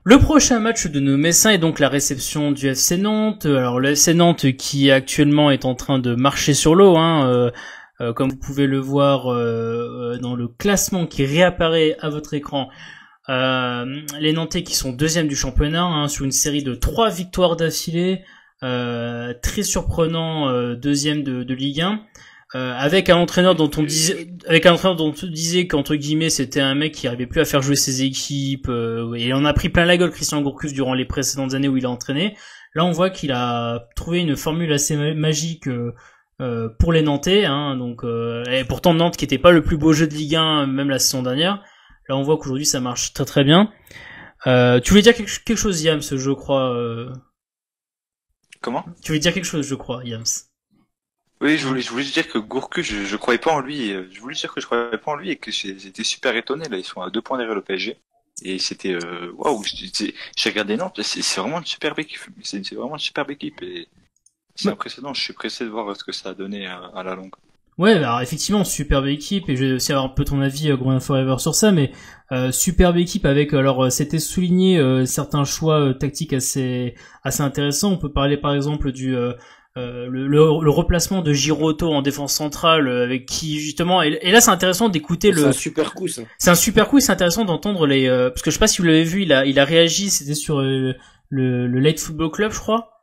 Le prochain match de nos Messins est donc la réception du FC Nantes. Alors le FC Nantes qui actuellement est en train de marcher sur l'eau, comme vous pouvez le voir dans le classement qui réapparaît à votre écran. Les Nantais qui sont deuxième du championnat sur une série de 3 victoires d'affilée, très surprenant, deuxième de Ligue 1. Avec un entraîneur dont on disait qu'entre guillemets c'était un mec qui arrivait plus à faire jouer ses équipes, et il en a pris plein la gueule Christian Gourcuff durant les précédentes années où il a entraîné. Là on voit qu'il a trouvé une formule assez magique pour les Nantais, et pourtant Nantes qui était pas le plus beau jeu de Ligue 1 même la saison dernière. Là on voit qu'aujourd'hui ça marche très très bien. Tu voulais dire quelque chose Yams, je crois. Comment? Tu voulais dire quelque chose, je crois, Yams. Oui, je voulais dire que Gourcuff, je croyais pas en lui. Je voulais dire que je croyais pas en lui et que j'étais super étonné. Là, ils sont à 2 points derrière le PSG. Et c'était, waouh, j'ai regardé Nantes. C'est vraiment une superbe équipe. C'est vraiment une superbe équipe et c'est impressionnant. Je suis pressé de voir ce que ça a donné à la longue. Ouais, alors effectivement, superbe équipe, et je vais aussi avoir un peu ton avis, Groin Forever, sur ça, mais superbe équipe avec, alors c'était souligné certains choix tactiques assez intéressants. On peut parler par exemple du le replacement de Giroto en défense centrale, avec qui justement, et là c'est intéressant d'écouter C'est un super coup ça. C'est un super coup, et c'est intéressant d'entendre les parce que je sais pas si vous l'avez vu, il a réagi, c'était sur le Late Football Club, je crois.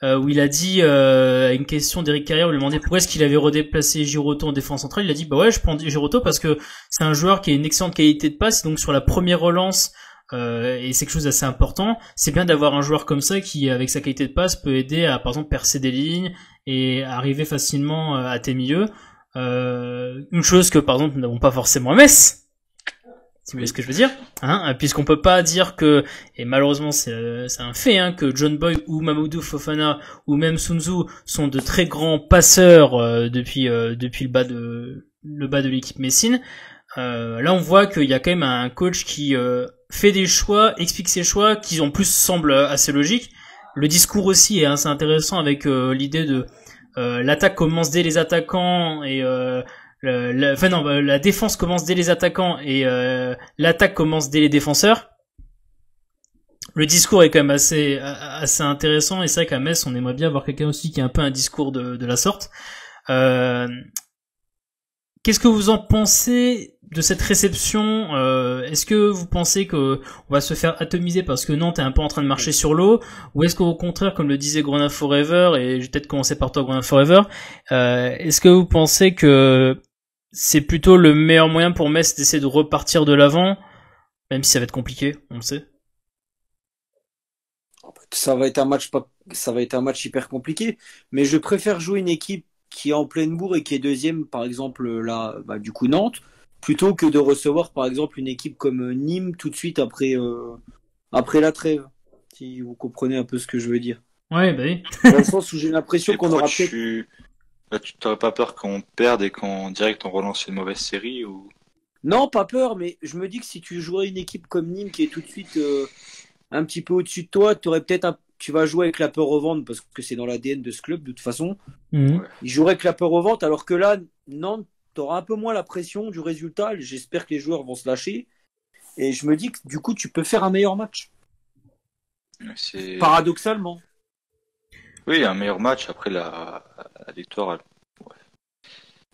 Où il a dit à une question d'Eric Carrière, où il lui demandait pourquoi est-ce qu'il avait redéplacé Giroto en défense centrale. Il a dit bah ouais, je prends Giroto parce que c'est un joueur qui a une excellente qualité de passe, donc sur la première relance, et c'est quelque chose d'assez important, c'est bien d'avoir un joueur comme ça qui, avec sa qualité de passe, peut aider à par exemple percer des lignes et arriver facilement à tes milieux. Une chose que par exemple nous n'avons pas forcément à Metz, si vous voyez ce que je veux dire, puisqu'on peut pas dire que, et malheureusement c'est un fait, que John Boy ou Mamadou Fofana ou même Sun Tzu sont de très grands passeurs depuis le bas de l'équipe messine. Là on voit qu'il y a quand même un coach qui fait des choix, explique ses choix, qui en plus semblent assez logiques. Le discours aussi est assez intéressant avec l'idée de l'attaque commence dès les attaquants et la défense commence dès les attaquants et l'attaque commence dès les défenseurs. Le discours est quand même assez intéressant, et c'est vrai qu'à Metz on aimerait bien avoir quelqu'un aussi qui a un peu un discours de la sorte. Qu'est-ce que vous en pensez de cette réception? Est-ce que vous pensez que on va se faire atomiser parce que Nantes est un peu en train de marcher sur l'eau, ou est-ce qu'au contraire, comme le disait Grenat Forever, et je vais peut-être commencer par toi Grenat Forever, est-ce que vous pensez que c'est plutôt le meilleur moyen pour Metz d'essayer de repartir de l'avant, même si ça va être compliqué, on le sait? Ça va être un match hyper compliqué, mais je préfère jouer une équipe qui est en pleine bourre et qui est deuxième, par exemple là, du coup Nantes, plutôt que de recevoir par exemple une équipe comme Nîmes tout de suite après la trêve. Si vous comprenez un peu ce que je veux dire. Ouais, bah oui. Dans le sens où j'ai l'impression qu'on aura peut-être. Là, tu t'aurais pas peur qu'on perde et qu'en direct on relance une mauvaise série ou? Non, pas peur, mais je me dis que si tu jouerais une équipe comme Nîmes qui est tout de suite un petit peu au-dessus de toi, tu vas jouer avec la peur au ventre parce que c'est dans l'ADN de ce club de toute façon. Mmh. Il jouerait avec la peur au ventre, alors que là, Nantes, t'auras un peu moins la pression du résultat. J'espère que les joueurs vont se lâcher. Et je me dis que du coup, tu peux faire un meilleur match. Paradoxalement. Oui, un meilleur match après la victoire. Ouais.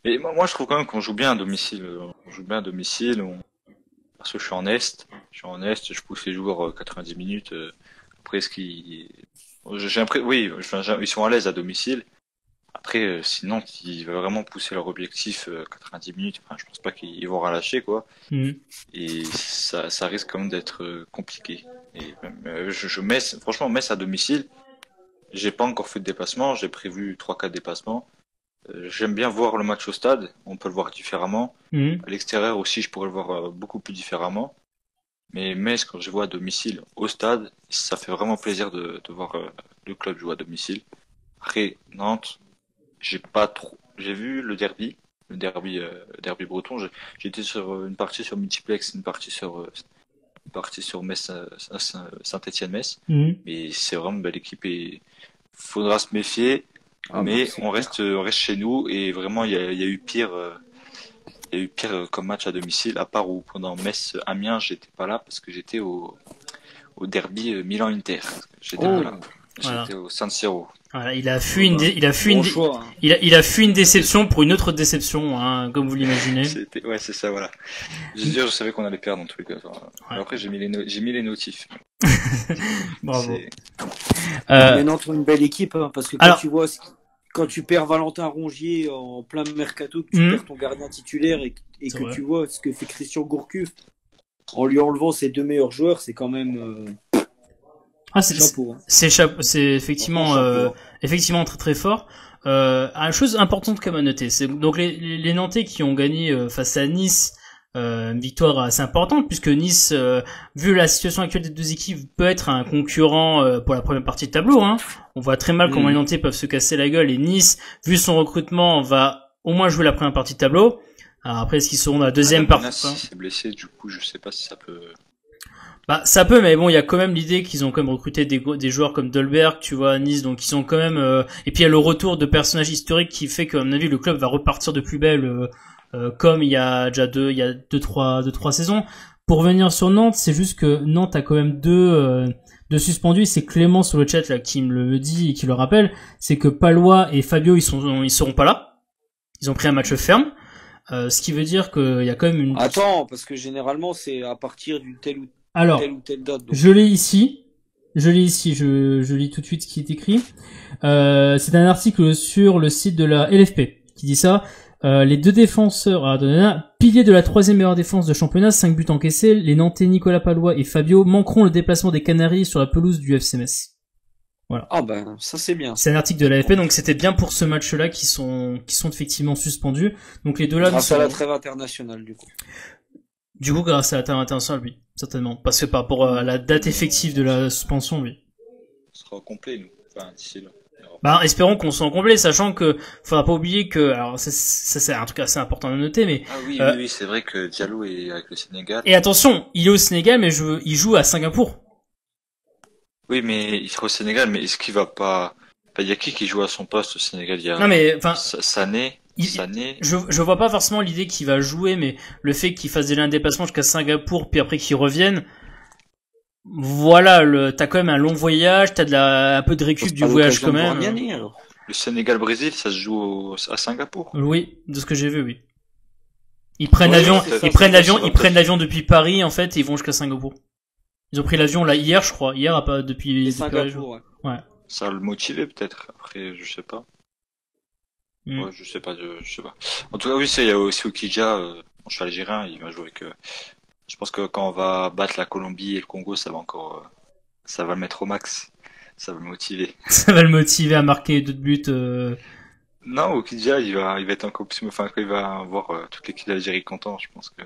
Mais moi, je trouve quand même qu'on joue bien à domicile. On joue bien à domicile. Parce que je suis en Est. Je pousse les joueurs 90 minutes. Après, j'ai l'impression, oui, ils sont à l'aise à domicile. Après, sinon, ils veulent vraiment pousser leur objectif 90 minutes. Enfin, je pense pas qu'ils vont relâcher, quoi. Mmh. Et ça risque quand même d'être compliqué. Et même, franchement, Metz à domicile, j'ai pas encore fait de déplacement. J'ai prévu 3-4 dépassements. J'aime bien voir le match au stade. On peut le voir différemment. Mmh. À l'extérieur aussi, je pourrais le voir beaucoup plus différemment. Mais Metz, quand je vois à domicile au stade, ça fait vraiment plaisir de voir le club jouer à domicile. Après, Nantes, j'ai vu le derby breton. J'étais sur une partie sur Multiplex, une partie sur Metz, Saint-Étienne-Metz. Mmh. Mais c'est vraiment une belle équipe et faudra se méfier. Mais on reste chez nous et vraiment il y a eu pire. Il y a eu pire comme match à domicile, à part où pendant Metz-Amiens, j'étais pas là parce que j'étais au au derby Milan-Inter. J'étais Oh. pas là. Voilà. J'étais au San Siro. Voilà, il a fui une Bon choix, hein. il a fui une déception pour une autre déception, hein, comme vous l'imaginez. Ouais, c'est ça, voilà. Je savais qu'on allait perdre en tous les cas. Ouais. Après, j'ai mis les notifs. Bravo. C'est- Mais Nantes ont une belle équipe, hein, parce que alors- quand tu perds Valentin Rongier en plein mercato, que tu perds ton gardien titulaire et C'est que vrai. tu vois ce que fait Christian Gourcuff en lui enlevant ses 2 meilleurs joueurs, c'est quand même Ah, c'est chapeau. Hein. c'est effectivement Chapeau. effectivement très très fort. Une chose importante comme à noter, c'est donc les Nantais qui ont gagné face à Nice, une victoire assez importante puisque Nice, vu la situation actuelle des deux équipes, peut être un concurrent pour la première partie de tableau. Hein. On voit très mal comment les Nantais peuvent se casser la gueule et Nice, vu son recrutement, va au moins jouer la première partie de tableau. Alors après, est-ce qu'ils seront dans la deuxième partie? Si c'est blessé, du coup, je sais pas si ça peut. Bah ça peut, mais bon, il y a quand même l'idée qu'ils ont quand même recruté des joueurs comme Dolberg, tu vois, à Nice, donc ils sont quand même. Et puis il y a le retour de personnages historiques qui fait qu'à mon avis le club va repartir de plus belle, comme il y a déjà deux trois saisons. Pour revenir sur Nantes, c'est juste que Nantes a quand même deux suspendus. C'est Clément sur le chat là qui me le dit et qui le rappelle, c'est que Palois et Fabio ils seront pas là. Ils ont pris un match ferme. Ce qui veut dire qu'il y a quand même une. Attends, parce que généralement c'est à partir d'une telle ou Alors, telle date. Donc. je l'ai ici, je lis tout de suite ce qui est écrit. C'est un article sur le site de la LFP qui dit ça. Les deux défenseurs, piliers de la troisième meilleure défense de championnat, 5 buts encaissés, les Nantais Nicolas Palois et Fabio manqueront le déplacement des Canaries sur la pelouse du FC Metz. Voilà. Ah ben, ça c'est bien. C'est un article de la LFP, donc c'était bien pour ce match-là qui sont effectivement suspendus. Donc les deux là. Grâce à la trêve internationale du coup. Du coup, grâce à la trêve internationale, oui, certainement. Parce que par rapport à la date effective de la suspension, oui. On sera complet, nous. Enfin, d'ici là. Bah, espérons qu'on soit en complet, sachant que faudra pas oublier que, alors ça c'est un truc assez important à noter, mais Ah oui, oui, c'est vrai que Diallo est avec le Sénégal. et attention, il est au Sénégal, mais il joue à Singapour. Oui, mais il sera au Sénégal, mais est-ce qu'il va pas... Il y a qui joue à son poste au Sénégal? Il y a Non mais enfin, Sané. je vois pas forcément l'idée qu'il va jouer, mais le fait qu'il fasse déjà un déplacement jusqu'à Singapour, puis après qu'il revienne, voilà, t'as quand même un long voyage, t'as un peu de récup du voyage quand même. Le Sénégal-Brésil, ça se joue à Singapour. Oui, de ce que j'ai vu, oui. Ils prennent l'avion depuis Paris en fait, et ils vont jusqu'à Singapour. Ils ont pris l'avion là hier, je crois. Hier, pas depuis Singapour. Ouais. Ça va le motiver peut-être. Après, je sais pas. Ouais, je sais pas. En tout cas, oui, il y a aussi Okidja, mon cheval algérien, il va jouer avec. Je pense que quand on va battre la Colombie et le Congo, ça va le mettre au max. Ça va le motiver. Ça va le motiver à marquer d'autres buts. Non, Okidja, il va être encore plus. Enfin, quand il va voir toute l'équipe d'Algérie content, je pense que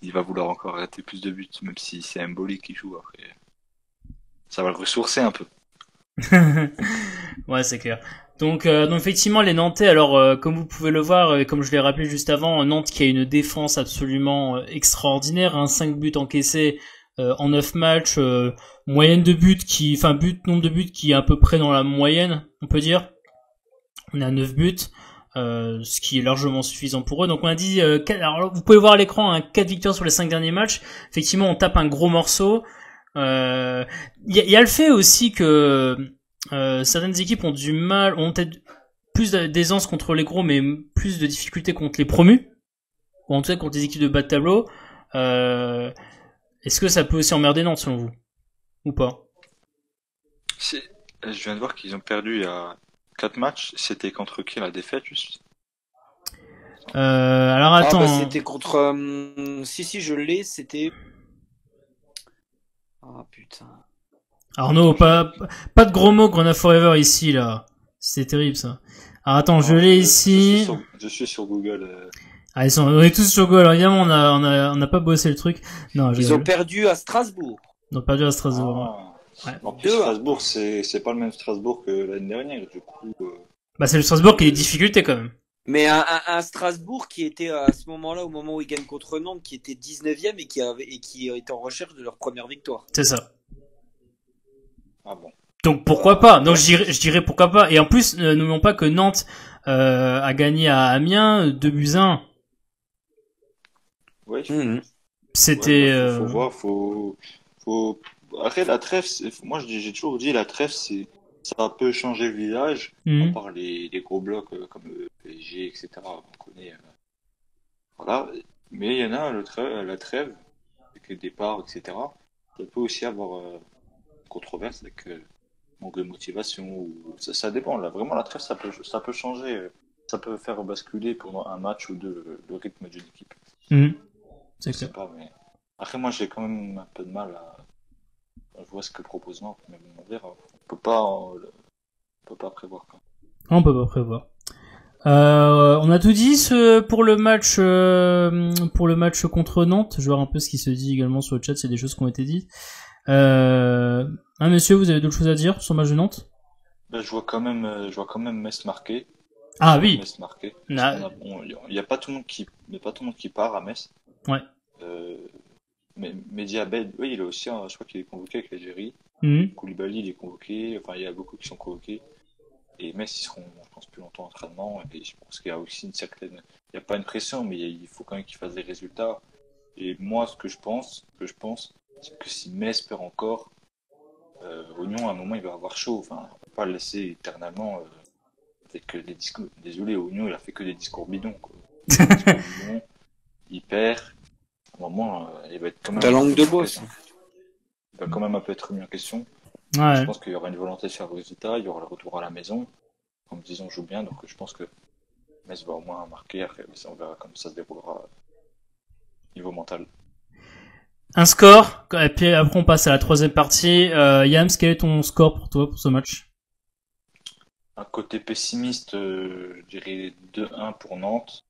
il va vouloir encore arrêter plus de buts, même si c'est Mboli qui joue. Après, ça va le ressourcer un peu. Ouais, c'est clair. Donc effectivement les Nantais, alors comme vous pouvez le voir, et comme je l'ai rappelé juste avant, Nantes qui a une défense absolument extraordinaire, hein, 5 buts encaissés en 9 matchs, moyenne de buts nombre de buts qui est à peu près dans la moyenne, on peut dire. On est à 9 buts, ce qui est largement suffisant pour eux. Donc on a dit, alors vous pouvez voir à l'écran, hein, 4 victoires sur les 5 derniers matchs. Effectivement, on tape un gros morceau. Y a le fait aussi que certaines équipes ont peut-être plus d'aisance contre les gros, mais plus de difficultés contre les promus, ou en tout cas contre les équipes de bas de tableau. Est-ce que ça peut aussi emmerder Nantes selon vous, ou pas? Je viens de voir qu'ils ont perdu il y a 4 matchs. C'était contre qui la défaite juste? Alors attends. C'était contre. Si, je l'ai. C'était. Ah putain. Arnaud, pas de gros mots Grenade Forever ici là. C'est terrible ça. Alors attends, je l'ai ici. Je suis sur Google. Ah, on est tous sur Google. Alors, évidemment, on n'a pas bossé le truc. Non, ils ont perdu à Strasbourg. Ils ont perdu à Strasbourg. Ouais. En plus, Strasbourg, c'est pas le même Strasbourg que l'année dernière, du coup. Bah, c'est le Strasbourg qui a des difficultés quand même. Mais un Strasbourg qui était à ce moment-là, au moment où ils gagnent contre Nantes, qui était 19e et qui était en recherche de leur première victoire. C'est ça. Ah bon. Donc pourquoi pas. Donc je dirais pourquoi pas. Et en plus, n'oublions pas que Nantes a gagné à Amiens 2-1. Ouais. C'était. Faut voir, faut Après, la trêve, moi j'ai toujours dit la trêve, ça peut changer le visage, à part les gros blocs comme le PSG, etc. On connaît. Voilà. Mais il y en a, la trêve, avec les départs, etc. Ça peut aussi avoir controverse avec manque de motivation. Ou... Ça dépend. Là, vraiment, la trêve, ça peut changer. Ça peut faire basculer pendant un match ou deux le rythme d'une équipe. C'est Je sais pas, mais après, moi, j'ai quand même un peu de mal à voir ce que propose Nantes. Mais bon, on verra. On peut pas prévoir. Quoi. On peut pas prévoir. On a tout dit pour le match contre Nantes. Je vois un peu ce qui se dit également sur le chat. C'est des choses qui ont été dites. Messieurs, vous avez d'autres choses à dire sur le match de Nantes? Ben, je vois quand même Metz marqué. Ah oui. Metz marqué. Il y a pas tout le monde qui part à Metz. Ouais. Mais Mehdi Abed, oui, il est aussi, je crois qu'il est convoqué avec l'Algérie. Koulibaly, il est convoqué. Enfin, il y a beaucoup qui sont convoqués. Et Metz, ils seront, je pense, plus longtemps en entraînement. Et je pense qu'il y a aussi une certaine, il n'y a pas une pression, mais il faut quand même qu'ils fassent des résultats. Et moi, ce que je pense, c'est que si Metz perd encore, Oignon, à un moment, il va avoir chaud. Enfin, on peut pas le laisser éternellement avec des discours. Désolé, Oignon, il a fait que des discours bidons. Quoi. Il perd. À un moment, il va être quand même. Ta langue de bois, ça. Il va quand même un peu être remis en question. Ouais. Je pense qu'il y aura une volonté de faire le résultat. Il y aura le retour à la maison. Comme disons, on joue bien. Donc, je pense que Metz va au moins marquer. Après, on verra comment ça se déroulera niveau mental. Un score, et puis après on passe à la troisième partie. Yams, quel est ton score pour toi pour ce match? Un côté pessimiste, je dirais 2-1 pour Nantes.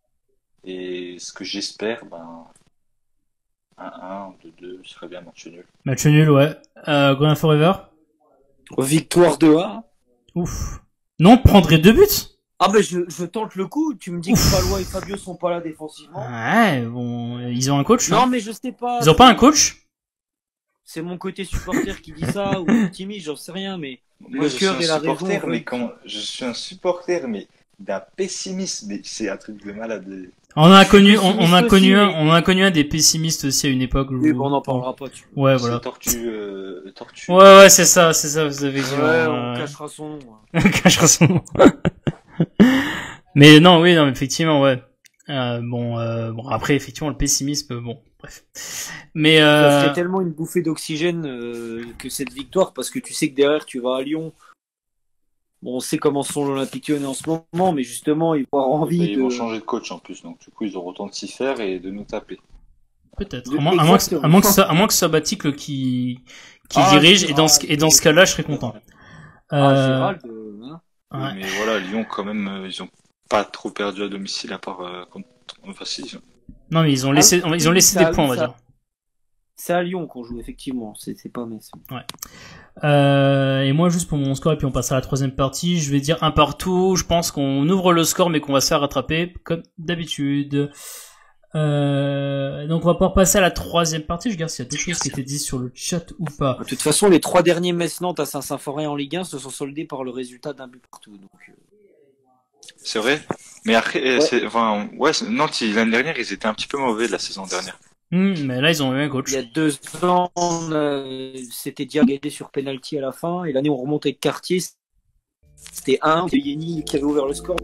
Et ce que j'espère, 1-1, 2-2, ce serait bien match nul. Match nul, ouais. Going Forever? Victoire 2-1. Ouf. Nantes prendrait 2 buts? Ah ben je tente le coup, tu me dis que Palois et Fabio sont pas là défensivement. Ouais, bon, ils ont un coach. Non mais je sais pas. Ils ont pas un coach? C'est mon côté supporter qui dit ça, ou optimiste, j'en sais rien, mais moi je suis un supporter, mais je suis un supporter, mais d'un pessimisme, mais c'est un truc de malade. On a connu un des pessimistes aussi à une époque. Oui, bon, on en parlera pas. Ouais, voilà. Tortue. Ouais, c'est ça, vous avez dit. Ouais, on cachera son nom. On cachera son nom. Mais non, oui, non, effectivement, ouais. Bon, après, effectivement, le pessimisme, bon, bref. Mais ça fait tellement une bouffée d'oxygène que cette victoire, parce que tu sais que derrière, tu vas à Lyon. Bon, on sait comment sont l'Olympique Lyonnais en ce moment, mais justement, ils vont avoir envie Ils vont changer de coach en plus, donc du coup, ils auront autant de s'y faire et de nous taper. Peut-être. À moins que ce soit Baticle qui dirige, et dans ce cas-là, je serais content. Gérald, hein. Ouais. Mais voilà, Lyon, quand même, ils ont pas trop perdu à domicile, à part Non, mais ils ont laissé des points, on va dire. C'est à Lyon qu'on joue, effectivement. C'est pas Metz. Ouais. Et moi, juste pour mon score, et puis on passe à la troisième partie, je vais dire un partout. Je pense qu'on ouvre le score, mais qu'on va se faire rattraper, comme d'habitude. Donc on va pouvoir passer à la troisième partie. Je regarde s'il y a des choses qui étaient dites sur le chat ou pas. De toute façon, les 3 derniers Metz-Nantes à Saint-Symphorien en Ligue 1 se sont soldés par le résultat d'un but partout. Donc, c'est vrai. Mais après, Nantes, l'année dernière, ils étaient un petit peu mauvais la saison dernière. Mais là, ils ont eu un coach. Il y a 2 ans, c'était Diagué sur penalty à la fin, et l'année où on remontait avec Cartier, c'était Yeni qui avait ouvert le score.